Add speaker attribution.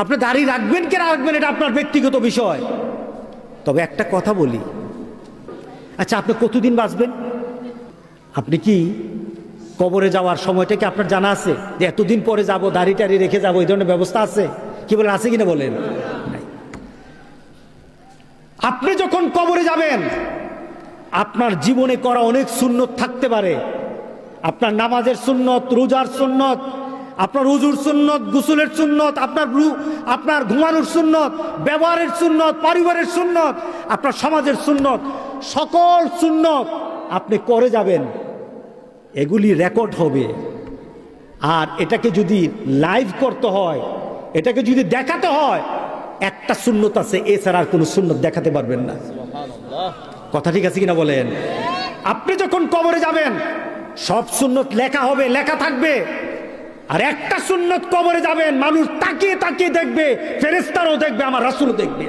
Speaker 1: আপনি দাড়ি রাখবেন কি রাখবেন এটা আপনার ব্যক্তিগত বিষয়। তবে একটা কথা বলি, আচ্ছা আপনি কতদিন বাঁচবেন? আপনি কি কবরে যাওয়ার সময়টা কি আপনার জানা আছে যে এতদিন পরে যাব, দাড়ি টাড়ি রেখে যাবো, এই ধরনের ব্যবস্থা আছে? কি বলেন, আছে কিনা বলেন? নাই। আপনি যখন কবরে যাবেন আপনার জীবনে করা অনেক সুন্নত থাকতে পারে। আপনার নামাজের সুন্নত, রোজার সুন্নত, আপনার উজুর সুন্নত, গোসলের সুন্নত, আপনার ঘুমানোর সুন্নত, ব্যবহারের সুন্নত, পরিবারের সুন্নত, আপনার সমাজের সুন্নত, সকল সুন্নত আপনি করে যাবেন। এগুলি রেকর্ড হবে। আর এটাকে যদি লাইভ করতে হয়, এটাকে যদি দেখাতে হয়, একটা সুন্নত আছে, এছাড়া আর কোনো সুন্নত দেখাতে পারবেন না। কথা ঠিক আছে কিনা বলেন? আপনি যখন কবরে যাবেন সব সুন্নত লেখা হবে, লেখা থাকবে। আর একটা সুন্নত কবরে যাবেন, মানুষ তাকিয়ে তাকিয়ে দেখবে, ফেরেশতারাও দেখবে, আমার রাসূলও দেখবে।